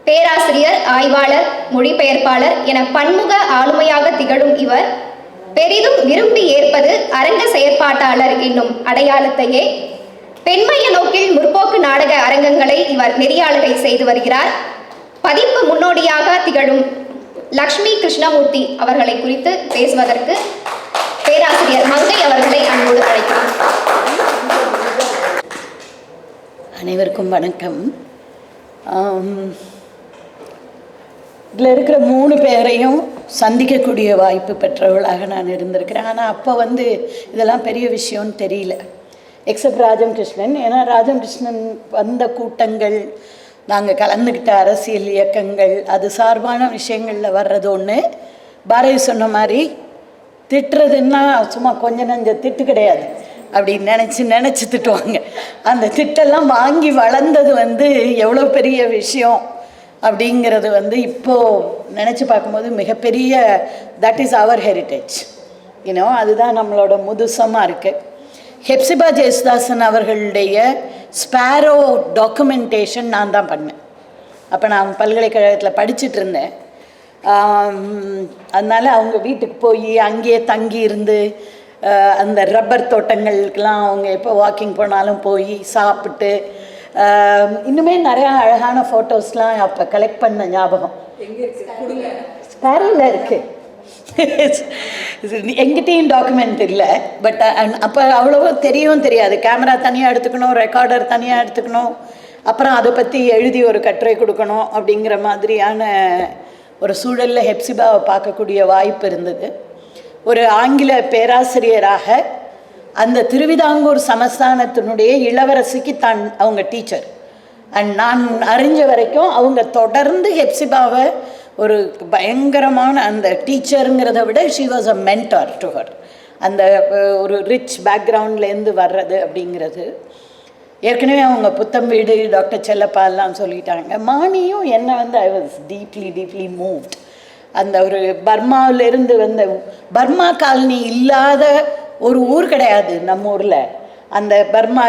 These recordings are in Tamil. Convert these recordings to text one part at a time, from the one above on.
பேராசிரியர், ஆய்வாளர், மொழிபெயர்ப்பாளர் என பன்முக ஆளுமையாக திகழும் இவர் பெரிதும் விரும்பி ஏற்பது அரங்க செயற்பாட்டாளர் என்னும் அடையாளத்தையே. பெண்மைய நோக்கில் முற்போக்கு நாடக அரங்கங்களை இவர் நெறியாளுகை செய்து வருகிறார். பதிப்பு முன்னோடியாக திகழும் லக்ஷ்மி கிருஷ்ணமூர்த்தி அவர்களை குறித்து பேசுவதற்கு பேராசிரியர் மங்கை அவர்களை அன்போடு அழைக்கிறோம். அனைவருக்கும் வணக்கம். இதில் இருக்கிற 3 பேரையும் சந்திக்கக்கூடிய வாய்ப்பு பெற்றவளாக நான் இருந்திருக்கிறேன். ஆனால் அப்போ இதெல்லாம் பெரிய விஷயம்னு தெரியல, எக்ஸப்ட் ராஜம் கிருஷ்ணன். ஏன்னா ராஜம் கிருஷ்ணன் வந்த கூட்டங்கள், நாங்கள் கலந்துக்கிட்ட அரசியல் இயக்கங்கள், அது சார்பான விஷயங்களில் வர்றது ஒன்று. பாரதி சொன்ன மாதிரி திட்டுறதுன்னா சும்மா கொஞ்சம் நஞ்ச திட்டு கிடையாது, அப்படி நினச்சி திட்டுவாங்க. அந்த திட்டெல்லாம் வாங்கி வளர்ந்தது எவ்வளோ பெரிய விஷயம் அப்படிங்கிறது இப்போது நினச்சி பார்க்கும்போது மிகப்பெரிய, தட் இஸ் அவர் ஹெரிட்டேஜ். அதுதான் நம்மளோட முதுசமாக இருக்குது. ஹெப்சிபா ஜெயசுதாசன் அவர்களுடைய ஸ்பேரோ டாக்குமெண்டேஷன் நான் தான் பண்ணேன். அப்போ நான் பல்கலைக்கழகத்தில் படிச்சுட்டு இருந்தேன். அதனால் அவங்க வீட்டுக்கு போய் அங்கேயே தங்கி இருந்து அந்த ரப்பர் தோட்டங்களுக்கெலாம் அவங்க எப்போ வாக்கிங் போனாலும் போய் சாப்பிட்டு, இன்னுமே நிறையா அழகான ஃபோட்டோஸ்லாம் அப்போ கலெக்ட் பண்ண ஞாபகம் ஸ்பேரோவில் இருக்குது. எங்கிட்டையும் டாக்குமெண்ட் இல்லை, பட் அப்போ அவ்வளவோ தெரியாது. கேமரா தனியாக எடுத்துக்கணும், ரெக்கார்டர் தனியாக எடுத்துக்கணும், அப்புறம் அதை பற்றி எழுதி ஒரு கட்டுரை கொடுக்கணும். அப்படிங்கிற மாதிரியான ஒரு சூழலில் ஹெப்சிபாவை பார்க்கக்கூடிய வாய்ப்பு இருந்தது. ஒரு ஆங்கில பேராசிரியராக அந்த திருவிதாங்கூர் சமஸ்தானத்தினுடைய இளவரசிக்கு அவங்க டீச்சர். அண்ட் நான் அறிஞ்ச வரைக்கும் அவங்க தொடர்ந்து ஹெப்சிபாவை ஒரு பயங்கரமான அந்த டீச்சருங்கிறத விட she was a mentor to her. அந்த ஒரு ரிச் பேக்ரவுண்ட்லேருந்து வர்றது அப்படிங்கிறது. ஏற்கனவே அவங்க புத்தம் வீடு, டாக்டர் செல்லப்பாலாம் சொல்லிட்டாங்க. மாணியும் என்னை ஐ வாஸ் டீப்லி மூவ்ட். அந்த ஒரு பர்மாவிலேருந்து பர்மா காலனி இல்லாத ஒரு ஊர் கிடையாது நம்ம ஊரில். அந்த பர்மா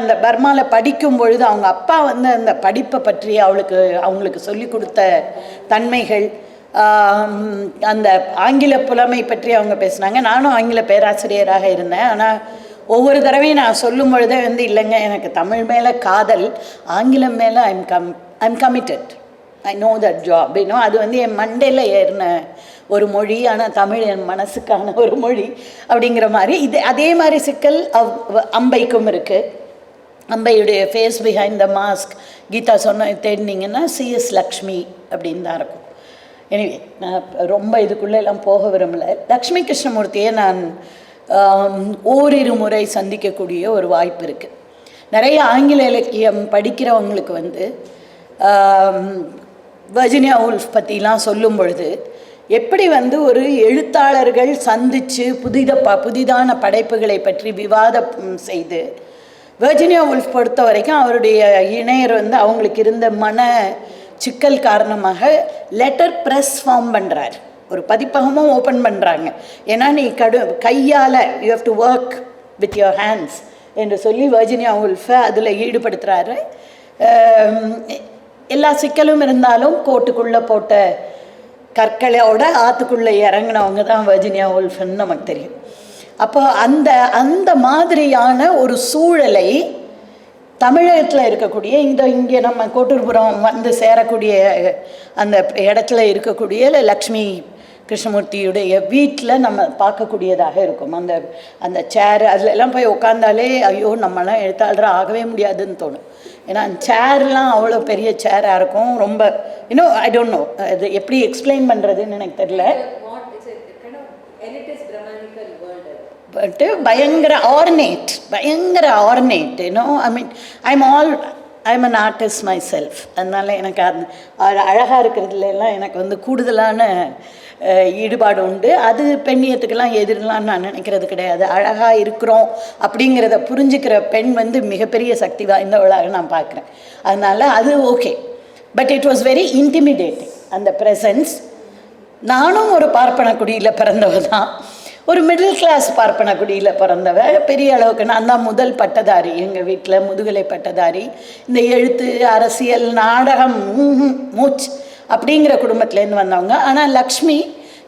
அந்த பர்மாவில் படிக்கும் பொழுது அவங்க அப்பா அந்த படிப்பை பற்றி அவங்களுக்கு சொல்லி கொடுத்த தன்மைகள், அந்த ஆங்கில புலமை பற்றி அவங்க பேசினாங்க. நானும் ஆங்கில பேராசிரியராக இருந்தேன். ஆனால் ஒவ்வொரு தடவையும் நான் சொல்லும் பொழுதே இல்லைங்க, எனக்கு தமிழ் மேலே காதல், ஆங்கிலம் மேலே I'm committed, I know that job. அது என் மண்டையில் ஏறின ஒரு மொழி, ஆனால் தமிழ் என் மனசுக்கான ஒரு மொழி அப்படிங்கிற மாதிரி. அதே மாதிரி சிக்கல் அம்பைக்கும் இருக்குது. அம்பையுடைய face behind the mask Geetha தேடினீங்கன்னா CS லக்ஷ்மி அப்படின்னு தான் இருக்கும். எனிவே, நான் ரொம்ப இதுக்குள்ளே எல்லாம் போக விரும்பலை. லக்ஷ்மி கிருஷ்ணமூர்த்தியை நான் ஓரிரு முறை சந்திக்கக்கூடிய ஒரு வாய்ப்பு இருக்குது. நிறைய ஆங்கில இலக்கியம் படிக்கிறவங்களுக்கு வர்ஜினியா வூல்ஃப் பற்றிலாம் சொல்லும் பொழுது எப்படி ஒரு எழுத்தாளர்கள் சந்தித்து புதிதான படைப்புகளை பற்றி விவாதம் செய்து, வர்ஜினியா வூல்ஃப் பொறுத்த வரைக்கும் அவருடைய இணையர் அவங்களுக்கு இருந்த மன சிக்கல் காரணமாக லெட்டர் ப்ரெஸ் ஃபார்ம் பண்ணுறார், ஒரு பதிப்பகமும் ஓப்பன் பண்ணுறாங்க. ஏன்னா நீ கையால் you have to work with your hands என்று சொல்லி வர்ஜினியா வூல்ஃபை அதில் ஈடுபடுத்துகிறாரு. எல்லா சிக்கலும் இருந்தாலும் கோட்டுக்குள்ளே போட்ட கற்களோட ஆற்றுக்குள்ளே இறங்கினவங்க தான் வர்ஜினியா வூல்ஃப்னு நமக்கு தெரியும். அப்போ அந்த மாதிரியான ஒரு சூழலை தமிழகத்தில் இருக்கக்கூடிய இங்கே நம்ம கோட்டூர்புரம் சேரக்கூடிய அந்த இடத்துல இருக்கக்கூடிய லக்ஷ்மி கிருஷ்ணமூர்த்தியுடைய வீட்டில் நம்ம பார்க்கக்கூடியதாக இருக்கும். அந்த சேர் அதில் எல்லாம் போய் உட்காந்தாலே ஐயோ நம்மளாம் எழுத்தாளராக ஆகவே முடியாதுன்னு தோணும். ஏன்னா சேர்லாம் அவ்வளோ பெரிய சேராக இருக்கும். ரொம்ப ஐ டோன்ட் நோ அது எப்படி எக்ஸ்பிளைன் பண்ணுறதுன்னு எனக்கு தெரியல. பட்டு பயங்கர ornate I'm an artist myself. அதனால் எனக்கு அழகாக இருக்கிறதுல எல்லாம் எனக்கு கூடுதலான ஈடுபாடு உண்டு. அது பெண்ணியத்துக்கெல்லாம் எதிரெலாம் நான் நினைக்கிறது கிடையாது. அழகாக இருக்கிறோம் அப்படிங்கிறத புரிஞ்சுக்கிற பெண் மிகப்பெரிய சக்தி வாய்ந்தவளாக நான் பார்க்குறேன். அதனால் அது okay. But it was very intimidating அந்த ப்ரெசன்ஸ். நானும் ஒரு பார்ப்பன குடியில் பிறந்தவ தான். ஒரு மிடில் கிளாஸ் பார்ப்பன குடியில் பிறந்தவ. பெரிய அளவுக்கு நான் தான் முதல் பட்டதாரி எங்கள் வீட்டில், முதுகலை பட்டதாரி. இந்த எழுத்து, அரசியல், நாடகம், மூச்சு அப்படிங்கிற குடும்பத்துலேருந்து வந்தவங்க. ஆனால் லக்ஷ்மி,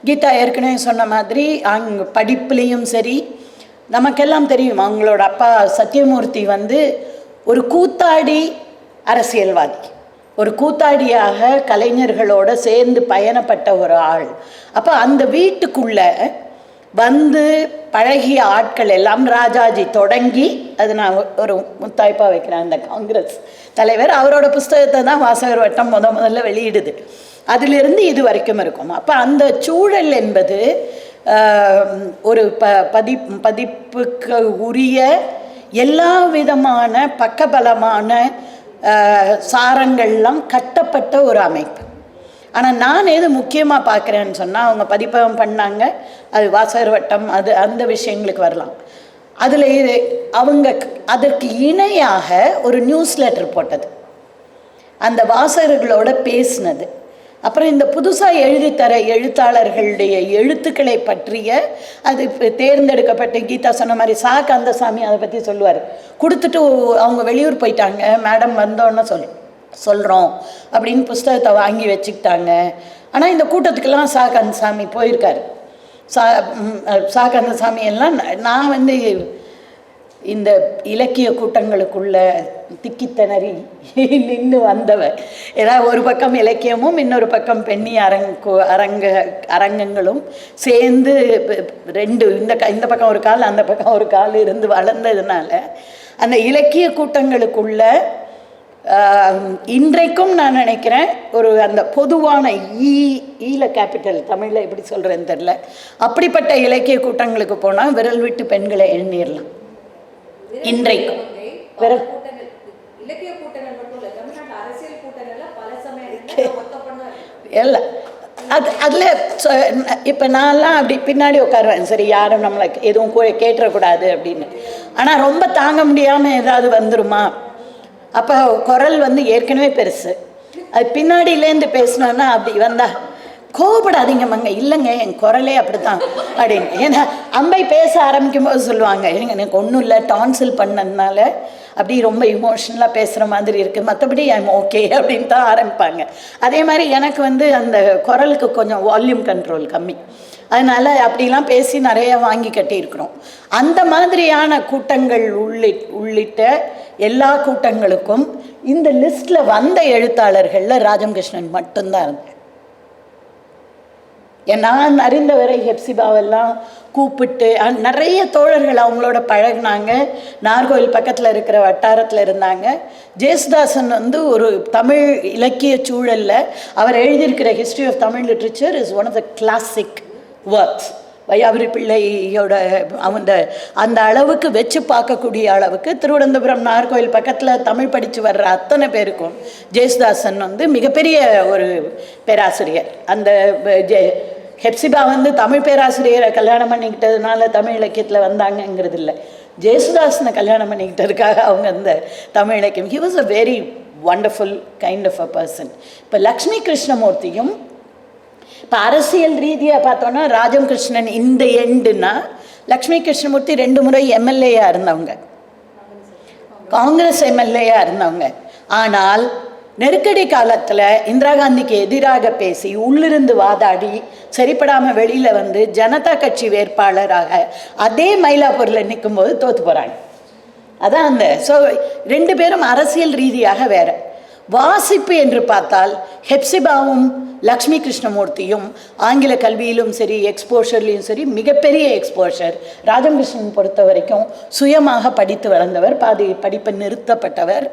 கீதா ஏற்கனவே சொன்ன மாதிரி அங்கே படிப்புலேயும் சரி, நமக்கெல்லாம் தெரியும் அவங்களோட அப்பா சத்யமூர்த்தி வந்து ஒரு கூத்தாடி அரசியல்வாதி, ஒரு கூத்தாடியாக கலைஞர்களோடு சேர்ந்து பயணப்பட்ட ஒரு ஆள். அப்போ அந்த வீட்டுக்குள்ளே வந்து பழகிய ஆட்கள் எல்லாம் ராஜாஜி தொடங்கி, அது நான் ஒரு முத்தாய்ப்பாக வைக்கிறேன், அந்த காங்கிரஸ் தலைவர் அவரோட புஸ்தகத்தை தான் வாசகர் வட்டம் முதல்ல வெளியிடுது. அதிலிருந்து இது வரைக்கும் இருக்கும். அப்போ அந்த சூழல் என்பது ஒரு பதிப்புக்கு உரிய எல்லா விதமான பக்கபலமான சாரங்கள்லாம் கட்டப்பட்ட ஒரு அமைப்பு. ஆனால் நான் எது முக்கியமாக பார்க்குறேன்னு சொன்னால், அவங்க பதிப்பகம் பண்ணாங்க, அது வாசகர் வட்டம், அது அந்த விஷயங்களுக்கு வரலாம். அதில் அவங்க அதற்கு இணையாக ஒரு நியூஸ் லெட்டர் போட்டது, அந்த வாசகர்களோட பேசினது. அப்புறம் இந்த புதுசாக எழுதித்தர எழுத்தாளர்களுடைய எழுத்துக்களை பற்றிய அது தேர்ந்தெடுக்கப்பட்ட, கீதா சொன்ன மாதிரி சா கந்தசாமி அதை பற்றி சொல்லுவார். கொடுத்துட்டு அவங்க வெளியூர் போயிட்டாங்க, மேடம் வந்தோன்னு சொல்கிறோம் அப்படின்னு புஸ்தகத்தை வாங்கி வச்சுக்கிட்டாங்க. ஆனால் இந்த கூட்டத்துக்கெல்லாம் சா கந்தசாமி போயிருக்காரு. சா கந்தசாமி எல்லாம் நான் வந்து இந்த இலக்கிய கூட்டங்களுக்குள்ள திக்கித்தனறி நின்று வந்தவன். ஏதாவது ஒரு பக்கம் இலக்கியமும் இன்னொரு பக்கம் பெண்ணி அரங்கங்களும் சேர்ந்து ரெண்டு, இந்த பக்கம் ஒரு கால் அந்த பக்கம் ஒரு கால் இருந்து வளர்ந்ததுனால அந்த இலக்கிய கூட்டங்களுக்குள்ள இன்றைக்கும் நான் நினைக்கிறேன் ஒரு அந்த பொதுவான ஈல கேபிட்டல், தமிழில் எப்படி சொல்கிறேன்னு தெரில, அப்படிப்பட்ட இலக்கிய கூட்டங்களுக்கு போனால் விரல் விட்டு பெண்களை எண்ணிடலாம். இன்றைக்கும் இல்லை அதில் இப்போ நான்லாம் அப்படி பின்னாடி உட்காருவேன், சரி யாரும் நம்மளை எதுவும் கேட்டுறக்கூடாது அப்படின்னு. ஆனால் ரொம்ப தாங்க முடியாமல் ஏதாவது வந்துருமா, அப்போ குரல் வந்து ஏற்கனவே பெருசு, அது பின்னாடியிலேருந்து பேசினோன்னா அப்படி வந்தா கோபப்படாதீங்க மங்க, இல்லைங்க என் குரலே அப்படி தான் அப்படின்னு. ஏன்னா அம்பை பேச ஆரம்பிக்கும் போது சொல்லுவாங்க, எனக்கு ஒன்றும் இல்லை, டான்சில் பண்ணதுனால அப்படி ரொம்ப இமோஷனலாக பேசுகிற மாதிரி இருக்குது, மற்றபடி ஐம் ஓகே அப்படின்னு தான் ஆரம்பிப்பாங்க. அதே மாதிரி எனக்கு வந்து அந்த குரலுக்கு கொஞ்சம் வால்யூம் கண்ட்ரோல் கம்மி, அதனால் அப்படிலாம் பேசி நிறைய வாங்கி கட்டியிருக்கிறோம். அந்த மாதிரியான கூட்டங்கள் உள்ளிட்ட எல்லா கூட்டங்களுக்கும் இந்த லிஸ்ட்டில் வந்த எழுத்தாளர்களில் ராஜம் கிருஷ்ணன் மட்டும்தான் இருந்தேன். நான் அறிந்தவரை ஹெப்சிபாவெல்லாம் கூப்பிட்டு நிறைய தோழர்கள் அவங்களோட பழகினாங்க. நார்கோயில் பக்கத்தில் இருக்கிற வட்டாரத்தில் இருந்தாங்க. ஜேசுதாசன் வந்து ஒரு தமிழ் இலக்கிய சூழலில் அவர் எழுதியிருக்கிற history of Tamil literature is one of the classic works. Vaiyapuri பிள்ளையோட அந்த அளவுக்கு வச்சு பார்க்கக்கூடிய அளவுக்கு திருவனந்தபுரம் நார்கோயில் பக்கத்தில் தமிழ் படித்து வர்ற அத்தனை பேருக்கும் ஜேசுதாசன் வந்து மிகப்பெரிய ஒரு பேராசிரியர். அந்த ஹெப்சிபா வந்து தமிழ் பேராசிரியரை கல்யாணம் பண்ணிக்கிட்டதுனால தமிழ் இலக்கியத்தில் வந்தாங்கங்கிறது இல்லை, ஜேசுதாசனை கல்யாணம் பண்ணிக்கிட்டதுக்காக அவங்க அந்த தமிழ் இலக்கியம். He was a very wonderful kind of a person. இப்போ லக்ஷ்மி கிருஷ்ணமூர்த்தியும் இப்போ அரசியல் ரீதியாக பார்த்தோன்னா ராஜம் கிருஷ்ணன் இந்த எண்டுனா, லக்ஷ்மி கிருஷ்ணமூர்த்தி 2 முறை எம்எல்ஏயாக இருந்தவங்க, காங்கிரஸ் எம்எல்ஏயாக இருந்தவங்க. ஆனால் நெருக்கடி காலத்தில் இந்திரா காந்திக்கு எதிராக பேசி உள்ளிருந்து வாதாடி சரிப்படாமல் வெளியில் வந்து ஜனதா கட்சி வேட்பாளராக அதே மயிலாப்பூரில் நிற்கும்போது தோற்று போகிறாங்க. அதான் அந்த ஸோ 2 பேரும் அரசியல் ரீதியாக வேற. வாசிப்பு என்று பார்த்தால் ஹெப்சிபாவும் லக்ஷ்மி கிருஷ்ணமூர்த்தியும் ஆங்கில கல்வியிலும் சரி எக்ஸ்போஷர்லேயும் சரி மிகப்பெரிய எக்ஸ்போஷர். ராஜம் கிருஷ்ணன் பொறுத்த வரைக்கும் சுயமாக படித்து வளர்ந்தவர், பாதி படிப்பை நிறுத்தப்பட்டவர்.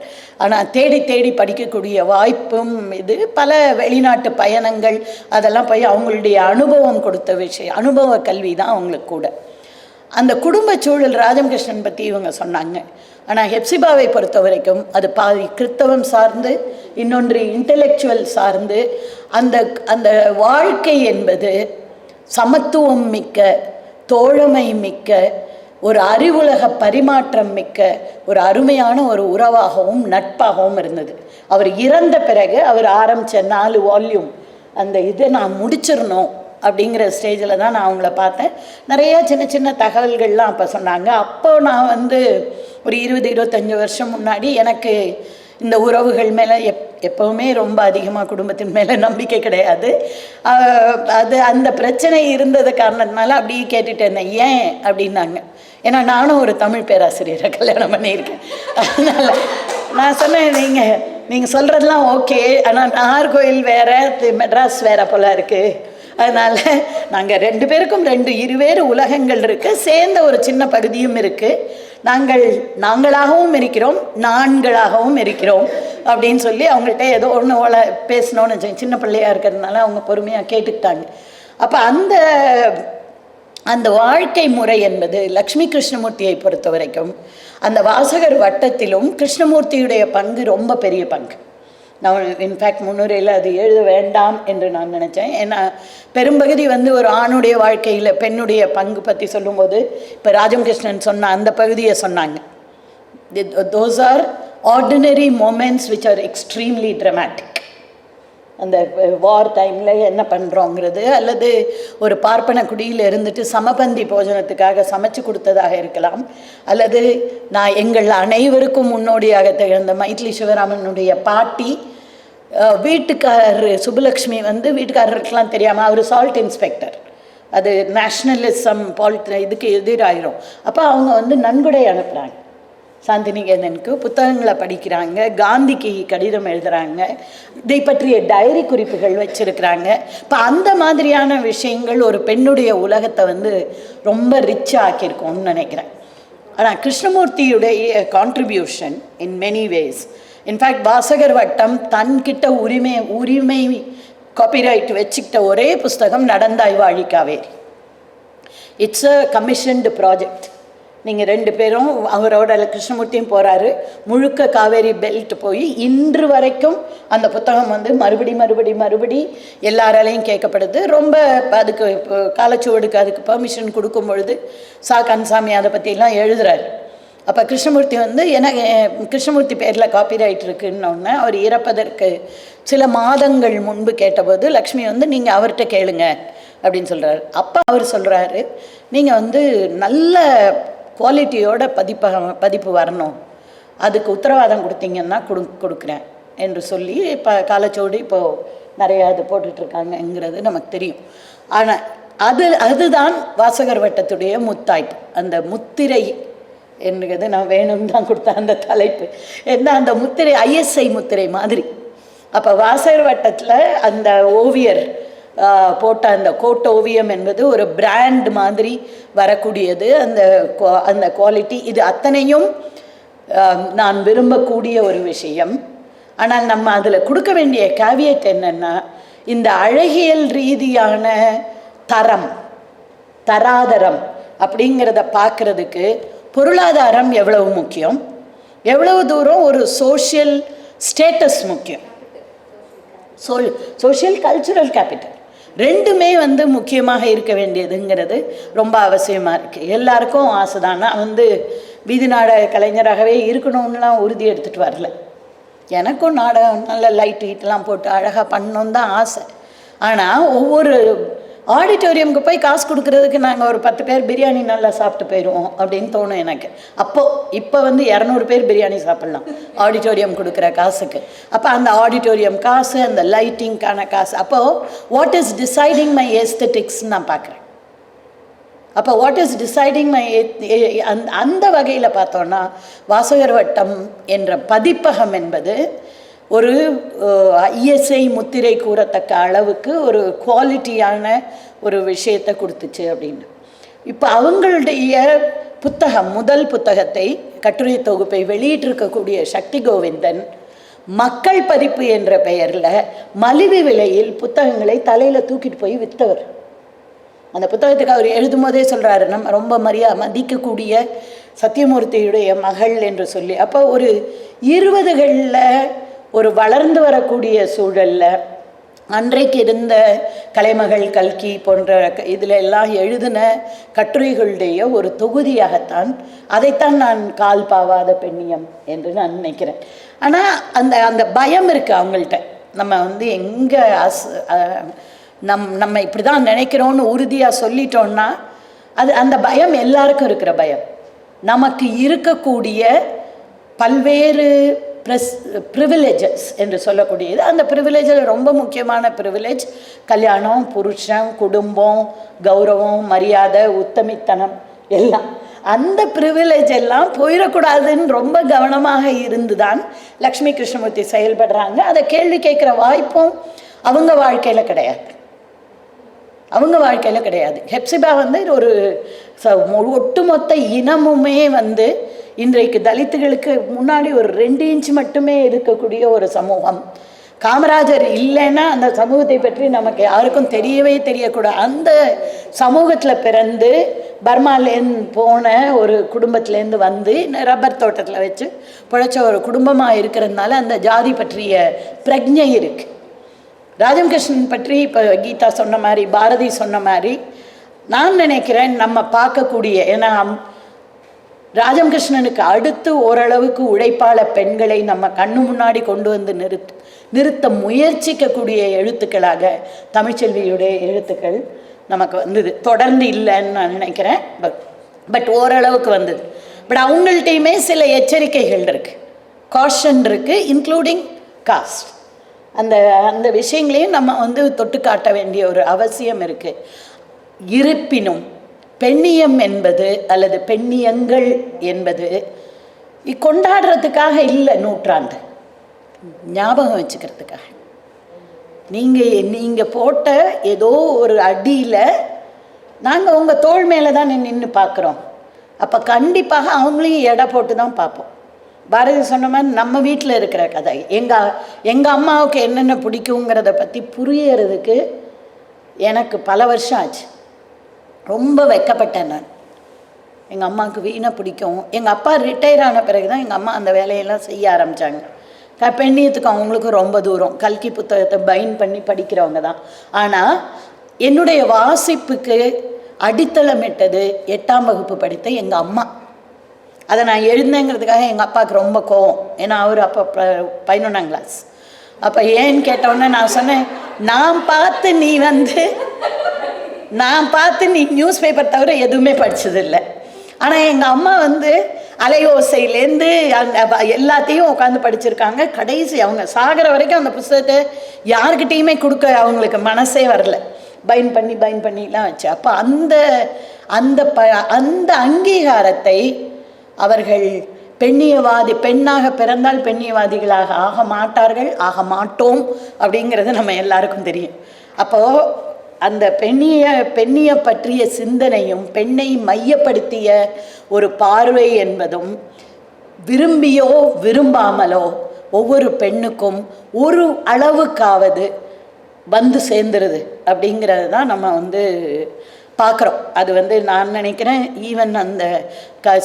ஆனால் தேடி தேடி படிக்கக்கூடிய வாய்ப்பும் இது பல வெளிநாட்டு பயணங்கள் அதெல்லாம் போய் அவங்களுடைய அனுபவம் கொடுத்த விஷயம், அனுபவ கல்வி தான் அவங்களுக்கு கூட. அந்த குடும்ப சூழல் ராஜம் கிருஷ்ணன் பற்றி இவங்க சொன்னாங்க. ஆனால் ஹெப்சிபாவை பொறுத்த வரைக்கும் அது பாதி கிறித்தவம் சார்ந்து, இன்னொன்று இன்டெலெக்சுவல் சார்ந்து, அந்த அந்த வாழ்க்கை என்பது சமத்துவம் மிக்க, தோழமை மிக்க, ஒரு அறிவுலக பரிமாற்றம் மிக்க ஒரு அருமையான ஒரு உறவாகவும் நட்பாகவும் இருந்தது. அவர் இறந்த பிறகு அவர் ஆரம்பித்த 4 வால்யூம் அந்த இதை நான் முடிச்சிடணும் அப்படிங்கிற ஸ்டேஜில் தான் நான் அவங்கள பார்த்தேன். நிறையா சின்ன சின்ன தகவல்கள்லாம் அப்போ சொன்னாங்க. அப்போ நான் வந்து ஒரு 20-25 வருஷம் முன்னாடி எனக்கு இந்த உறவுகள் மேலே எப்போவுமே ரொம்ப அதிகமாக குடும்பத்தின் மேலே நம்பிக்கை கிடையாது. அது அந்த பிரச்சனை இருந்தது காரணத்தினால அப்படியே கேட்டுட்டு இருந்தேன். ஏன் அப்படின்னாங்க. ஏன்னா நானும் ஒரு தமிழ் பேராசிரியரை கல்யாணம் பண்ணியிருக்கேன். அதனால் நான் சொன்னேன், நீங்கள் சொல்கிறதுலாம் ஓகே, ஆனால் நாகர்கோவில் வேறு, மெட்ராஸ் வேறு போல் இருக்குது. அதனால் நாங்கள் 2 பேருக்கும் 2 இருவேறு உலகங்கள் இருக்குது, சேர்ந்த ஒரு சின்ன பகுதியும் இருக்குது. நாங்களாகவும் இருக்கிறோம், நான்களாகவும் இருக்கிறோம் அப்படின்னு சொல்லி அவங்கள்ட்ட ஏதோ ஒன்று பேசணும்னு சின்ன பிள்ளையாக இருக்கிறதுனால அவங்க பொறுமையாக கேட்டுக்கிட்டாங்க. அப்போ அந்த வாழ்க்கை முறை என்பது லக்ஷ்மி கிருஷ்ணமூர்த்தியை பொறுத்த வரைக்கும் அந்த வாசகர் வட்டத்திலும் கிருஷ்ணமூர்த்தியுடைய பங்கு ரொம்ப பெரிய பங்கு. நான் இன்ஃபேக்ட் முன்னுரையில் அது எழுத வேண்டாம் என்று நான் நினச்சேன். ஏன்னா பெரும்பகுதி வந்து ஒரு ஆணுடைய வாழ்க்கையில் பெண்ணுடைய பங்கு பற்றி சொல்லும்போது இப்போ ராஜம் கிருஷ்ணன் சொன்ன அந்த பகுதியை சொன்னாங்க. Those are ordinary moments which are extremely dramatic. அந்த வார் டைமில் என்ன பண்ணுறோங்கிறது, அல்லது ஒரு பார்ப்பன குடியில் இருந்துட்டு சமபந்தி போஜனத்துக்காக சமைச்சு கொடுத்ததாக இருக்கலாம், அல்லது நான் எங்கள் அனைவருக்கும் முன்னோடியாக திகழ்ந்த மைதிலி சிவராமனுடைய பாட்டி வீட்டுக்காரர் சுப்புலக்ஷ்மி வந்து வீட்டுக்காரருக்கெலாம் தெரியாமல், அவர் சால்ட் இன்ஸ்பெக்டர், அது நேஷ்னலிசம் இதுக்கு எதிராயிரும். அப்போ அவங்க வந்து நன்கொடை அனுப்புகிறாங்க சாந்திநிகேதனுக்கு, புத்தகங்களை படிக்கிறாங்க, காந்திக்கு கடிதம் எழுதுகிறாங்க, இதை பற்றிய டைரி குறிப்புகள் வச்சுருக்கிறாங்க. இப்போ அந்த மாதிரியான விஷயங்கள் ஒரு பெண்ணுடைய உலகத்தை வந்து ரொம்ப ரிச்சாக ஆக்கியிருக்கோம்னு நினைக்கிறேன். ஆனால் கிருஷ்ணமூர்த்தியுடைய contribution in many ways, in fact வாசகர் வட்டம் தன்கிட்ட உரிமை காப்பிரைட் வச்சுக்கிட்ட ஒரே புஸ்தகம் நடந்தாய் வாழி Kaveri. It's a commissioned project. நீங்கள் 2 பேரும், அவரோட கிருஷ்ணமூர்த்தியும் போகிறாரு, முழுக்க காவேரி பெல்ட் போய் இன்று வரைக்கும் அந்த புத்தகம் வந்து மறுபடி எல்லாராலையும் கேட்கப்படுது. ரொம்ப அதுக்கு காலச்சுவடுக்கு அதுக்கு பெர்மிஷன் கொடுக்கும் பொழுது கன்சாமி அதை பற்றிலாம் எழுதுகிறாரு. அப்போ கிருஷ்ணமூர்த்தி வந்து கிருஷ்ணமூர்த்தி பேரில் காப்பிரைட் இருக்குன்னொன்னே அவர் இறப்பதற்கு சில மாதங்கள் முன்பு கேட்டபோது லக்ஷ்மி வந்து நீங்கள் அவர்கிட்ட கேளுங்க அப்படின்னு சொல்கிறாரு. அப்போ அவர் சொல்கிறாரு, நீங்கள் வந்து நல்ல குவாலிட்டியோட பதிப்பு வரணும், அதுக்கு உத்தரவாதம் கொடுத்தீங்கன்னா கொடுக்குறேன் என்று சொல்லி இப்போ காலச்சோடு இப்போது நிறையா அது போட்டுட்ருக்காங்கங்கிறது நமக்கு தெரியும். ஆனால் அதுதான் வாசகர் வட்டத்துடைய முத்தாய்ப்பு. அந்த முத்திரை என்கிறது நான் வேணும்னு தான் கொடுத்தேன் அந்த தலைப்பு. ஏன்னா அந்த முத்திரை ISI முத்திரை மாதிரி. அப்போ வாசகர் வட்டத்தில் அந்த ஓவியர் போட்ட அந்த கோட்டோவியம் என்பது ஒரு பிராண்ட் மாதிரி வரக்கூடியது. அந்த குவாலிட்டி இது அத்தனையும் நான் விரும்பக்கூடிய ஒரு விஷயம். ஆனால் நம்ம அதில் கொடுக்க வேண்டிய கேவியட் என்னென்னா, இந்த அழகியல் ரீதியான தராதரம் அப்படிங்கிறத பார்க்குறதுக்கு பொருளாதாரம் எவ்வளவு முக்கியம், எவ்வளவு தூரம் ஒரு சோஷியல் ஸ்டேட்டஸ் முக்கியம், சோஷியல் கல்ச்சுரல் கேபிட்டல் ரெண்டுமே வந்து முக்கியமாக இருக்க வேண்டியதுங்கிறது ரொம்ப அவசியமாக இருக்குது. எல்லாருக்கும் ஆசை தான். நான் வந்து வீதி நாடக கலைஞராகவே இருக்கணும்னுலாம் உறுதி எடுத்துகிட்டு வரல. எனக்கும் நாடகம் நல்ல லைட் ஹீட்லாம் போட்டு அழகாக பண்ணணுன்னு தான் ஆசை. ஆனால் ஒவ்வொரு ஆடிட்டோரியமுக்கு போய் காசு கொடுக்குறதுக்கு நாங்கள் ஒரு 10 பேர் பிரியாணி நல்லா சாப்பிட்டு போயிடுவோம் அப்படின்னு தோணும் எனக்கு. இப்போ வந்து 200 பேர் பிரியாணி சாப்பிட்லாம் ஆடிட்டோரியம் கொடுக்குற காசுக்கு. அப்போ அந்த ஆடிட்டோரியம் காசு, அந்த லைட்டிங்க்கான காசு, அப்போது வாட் இஸ் டிசைடிங் மை எஸ்தெட்டிக்ஸ்ன்னு நான் பார்க்குறேன். அப்போ வாட் இஸ் டிசைடிங் மை அந்த வகையில் பார்த்தோன்னா வாசகர் வட்டம் என்ற பதிப்பகம் என்பது ஒரு ISI முத்திரை கூறத்தக்க அளவுக்கு ஒரு குவாலிட்டியான ஒரு விஷயத்தை கொடுத்துச்சு அப்படின்னு. இப்போ அவங்களுடைய முதல் புத்தகத்தை, கட்டுரை தொகுப்பை வெளியிட்டிருக்கக்கூடிய சக்தி கோவிந்தன் மக்கள் பதிப்பு என்ற பெயரில் மலிவு விலையில் புத்தகங்களை தலையில் தூக்கிட்டு போய் விற்றவர். அந்த புத்தகத்துக்கு அவர் எழுதும் போதே சொல்கிறாரு, நம்ம ரொம்ப மதிக்கக்கூடிய சத்தியமூர்த்தியுடைய மகள் என்று சொல்லி. அப்போ ஒரு 20களில் ஒரு வளர்ந்து வரக்கூடிய சூழலில் அன்றைக்கு இருந்த கலைமகள், கல்கி போன்ற இதில் எல்லாம் எழுதின கட்டுரைகளுடைய ஒரு தொகுதியாகத்தான் அதைத்தான் நான் கால் பாவாத பெண்ணியம் என்று நான் நினைக்கிறேன். ஆனால் அந்த பயம் இருக்குது அவங்கள்ட்ட. நம்ம வந்து எங்கே நம்ம இப்படி தான் நினைக்கிறோன்னு உறுதியாக சொல்லிட்டோன்னா அந்த பயம் எல்லாருக்கும் இருக்கிற பயம். நமக்கு இருக்கக்கூடிய பல்வேறு ப்ரிவிலேஜஸ் என்று சொல்லக்கூடியது. அந்த ப்ரிவிலேஜில் ரொம்ப முக்கியமான ப்ரிவிலேஜ் கல்யாணம், புருஷன், குடும்பம், கௌரவம், மரியாதை, உத்தமித்தனம் எல்லாம். அந்த ப்ரிவிலேஜ் எல்லாம் போயிடக்கூடாதுன்னு ரொம்ப கவனமாக இருந்து தான் லக்ஷ்மி கிருஷ்ணமூர்த்தி செயல்படுறாங்க. அதை கேள்வி கேட்குற வாய்ப்பும் அவங்க வாழ்க்கையில் கிடையாது. ஹெப்சிபா வந்து ஒரு ஒட்டுமொத்த இனமுமே வந்து இன்றைக்கு தலித்துகளுக்கு முன்னாடி ஒரு 2 இன்ச் மட்டுமே இருக்கக்கூடிய ஒரு சமூகம். காமராஜர் இல்லைன்னா அந்த சமூகத்தை பற்றி நமக்கு யாருக்கும் தெரியக்கூடாது. அந்த சமூகத்தில் பிறந்து பர்மாலேருந்து போன ஒரு குடும்பத்திலேருந்து வந்து ரப்பர் தோட்டத்தில் வச்சு பிழைச்ச ஒரு குடும்பமாக இருக்கிறதுனால அந்த ஜாதி பற்றிய பிரஜை இருக்குது. ராஜம் பற்றி இப்போ கீதா சொன்ன மாதிரி, பாரதி சொன்ன மாதிரி நான் நினைக்கிறேன் நம்ம பார்க்கக்கூடிய, ஏன்னா ராஜகிருஷ்ணனுக்கு அடுத்து ஓரளவுக்கு உழைப்பாள பெண்களை நம்ம கண்ணு முன்னாடி கொண்டு வந்து நிறுத்த முயற்சிக்கக்கூடிய எழுத்துக்களாக தமிழ்ச்செல்வியுடைய எழுத்துக்கள் நமக்கு வந்தது. தொடர்ந்து இல்லைன்னு நான் நினைக்கிறேன், பட் ஓரளவுக்கு வந்தது. பட் அவங்கள்ட்டையுமே சில எச்சரிக்கைகள் இருக்குது, காஷன் இருக்குது, இன்க்ளூடிங் காஸ்ட். அந்த விஷயங்களையும் நம்ம வந்து தொட்டு காட்ட வேண்டிய ஒரு அவசியம் இருக்குது. இருப்பினும் பெண்ணியம் என்பது அல்லது பெண்ணியங்கள் என்பது கொண்டாடுறதுக்காக இல்லை, நூற்றாண்டு ஞாபகம் வச்சுக்கிறதுக்காக. நீங்கள் போட்ட ஏதோ ஒரு அடியில் நாங்கள் உங்கள் தோள் மேலே தான் நின்று பார்க்குறோம். அப்போ கண்டிப்பாக அவங்களையும் எடை போட்டு தான் பார்ப்போம். பாரதி சொன்ன மாதிரி நம்ம வீட்டில் இருக்கிற கதை, எங்கள் அம்மாவுக்கு என்னென்ன பிடிக்குங்கிறத பற்றி புரியறதுக்கு எனக்கு பல வருஷம் ஆச்சு. ரொம்ப வெட்கப்பட்டேன் நான். எங்கள் அம்மாவுக்கு வீணை பிடிக்கும். எங்கள் அப்பா ரிட்டையர் ஆன பிறகு தான் எங்கள் அம்மா அந்த வேலையெல்லாம் செய்ய ஆரம்பித்தாங்க. பெண்ணியத்துக்கு அவங்களுக்கு ரொம்ப தூரம். கல்கி புத்தகத்தை பைன் பண்ணி படிக்கிறவங்க தான். ஆனால் என்னுடைய வாசிப்புக்கு அடித்தளமிட்டது 8ஆம் வகுப்பு படித்த எங்கள் அம்மா. அதை நான் எழுந்தேங்கிறதுக்காக எங்கள் அப்பாவுக்கு ரொம்ப கோவம். ஏன்னா அவர் அப்போ 11ஆம் கிளாஸ். அப்போ ஏன்னு கேட்டோன்னே நான் சொன்னேன், நான் பார்த்து நீ நியூஸ் பேப்பர் தவிர எதுவுமே படித்ததில்லை. ஆனால் எங்கள் அம்மா வந்து அலையோசையிலேருந்து எல்லாத்தையும் உட்காந்து படிச்சிருக்காங்க. கடைசி அவங்க சாகிற வரைக்கும் அந்த புத்தகத்தை யாருக்கிட்டேயுமே கொடுக்க அவங்களுக்கு மனசே வரல. பைன் பண்ணிலாம் வச்சு. அப்போ அந்த அங்கீகாரத்தை அவர்கள் பெண்ணாக பிறந்தால் பெண்ணியவாதிகளாக ஆக மாட்டார்கள், ஆக மாட்டோம் அப்படிங்கிறது நம்ம எல்லாருக்கும் தெரியும். அப்போது அந்த பெண்ணிய பற்றிய சிந்தனையும் பெண்ணை மையப்படுத்திய ஒரு பார்வை என்பதும் விரும்பியோ விரும்பாமலோ ஒவ்வொரு பெண்ணுக்கும் ஒரு அளவுக்காவது வந்து சேர்ந்துருது அப்படிங்கிறது தான் நம்ம வந்து பார்க்குறோம். அது வந்து நான் நினைக்கிறேன் ஈவன் அந்த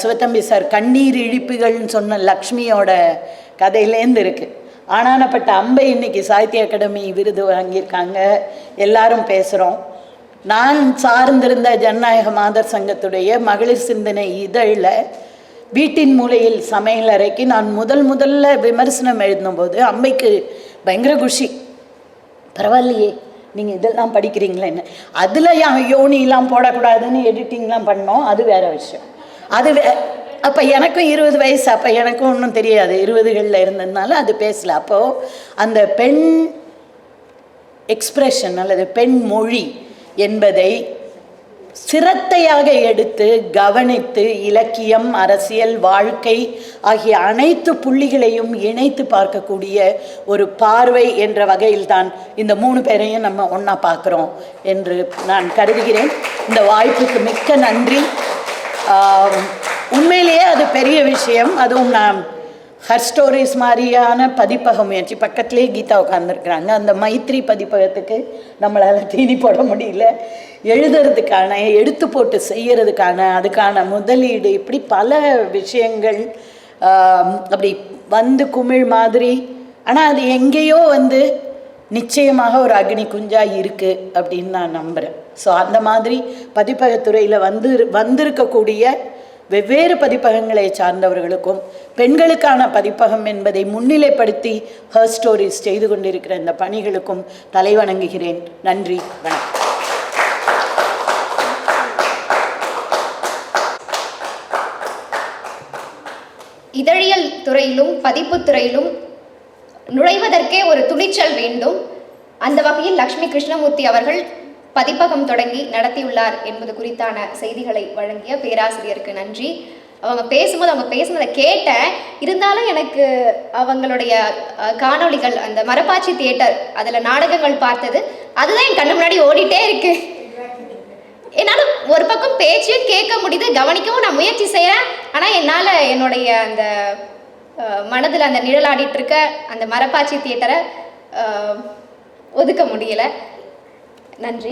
சிவத்தம்பி சார் கண்ணீர் இழிப்புகள்னு சொன்ன லக்ஷ்மியோட கதையிலேருந்து இருக்குது. ஆனானப்பட்ட அம்பை இன்னைக்கு சாகித்ய அகாடமி விருது வாங்கியிருக்காங்க, எல்லாரும் பேசுகிறோம். நான் சார்ந்திருந்த ஜனநாயக மாதர் சங்கத்துடைய மகளிர் சிந்தனை இதழில் வீட்டின் மூலையில் சமையல் அறைக்கு நான் முதல்ல விமர்சனம் எழுதும்போது அம்பைக்கு பயங்கர குஷி. பரவாயில்லையே நீங்கள் இதெல்லாம் படிக்கிறீங்களா என்ன, அதில் யோனிலாம் போடக்கூடாதுன்னு எடிட்டிங்லாம் பண்ணோம், அது வேறு விஷயம். அப்போ எனக்கும் 20 வயசு, அப்போ எனக்கும் ஒன்றும் தெரியாது, 20களில் இருந்ததுனால அது பேசலை. அப்போது அந்த பெண் எக்ஸ்பிரஷன் அல்லது பெண் மொழி என்பதை சிரத்தையாக எடுத்து கவனித்து இலக்கியம், அரசியல், வாழ்க்கை ஆகிய அனைத்து புள்ளிகளையும் இணைத்து பார்க்கக்கூடிய ஒரு பார்வை என்ற வகையில்தான் இந்த 3 பேரையும் நம்ம ஒன்றா பார்க்குறோம் என்று நான் கருதுகிறேன். இந்த வாய்ப்புக்கு மிக்க நன்றி. உண்மையிலேயே அது பெரிய விஷயம். அதுவும் நான் ஹர் ஸ்டோரிஸ் மாதிரியான பதிப்பக முயற்சி, பக்கத்துலேயே கீதா உட்காந்துருக்குறாங்க, அந்த மைத்ரி பதிப்பகத்துக்கு நம்மளால் தீனி போட முடியல. எழுதுறதுக்கான, எடுத்து போட்டு செய்கிறதுக்கான, அதுக்கான முதலீடு, இப்படி பல விஷயங்கள் அப்படி வந்து குமிழ் மாதிரி. ஆனால் அது எங்கேயோ வந்து நிச்சயமாக ஒரு அக்னி குஞ்சாக இருக்குது அப்படின்னு நான் நம்புகிறேன். ஸோ அந்த மாதிரி பதிப்பகத்துறையில் வந்திருக்கக்கூடிய வெவ்வேறு பதிப்பகங்களை சார்ந்தவர்களுக்கும் பெண்களுக்கான பதிப்பகம் என்பதை முன்னிலைப்படுத்தி ஹர் ஸ்டோரிஸ் செய்து கொண்டிருக்கிற இந்த பணிகளுக்கும் தலைவணங்குகிறேன். நன்றி, வணக்கம். இதழியல் துறையிலும் பதிப்பு துறையிலும் நுழைவதற்கே ஒரு துணிச்சல் வேண்டும். அந்த வகையில் லக்ஷ்மி கிருஷ்ணமூர்த்தி அவர்கள் பதிப்பகம் தொடங்கி நடத்தியுள்ளார் என்பது குறித்தான செய்திகளை வழங்கிய பேராசிரியருக்கு நன்றி. அவங்க பேசும்போது அவங்க பேசுனதை கேட்டேன். இருந்தாலும் எனக்கு அவங்களுடைய காணொளிகள், அந்த மரப்பாச்சி தியேட்டர், அதில் நாடகங்கள் பார்த்தது அதுதான் என் கண்ணு முன்னாடி ஓடிட்டே இருக்கு. என்னால் ஒரு பக்கம் பேச்சையும் கேட்க முடியுது, கவனிக்கவும் நான் முயற்சி செய்கிறேன். ஆனால் என்னால் என்னுடைய அந்த மனதில் அந்த நிழலாடிட்டு இருக்க அந்த மரப்பாச்சி தியேட்டரை ஒதுக்க முடியலை. நன்றி.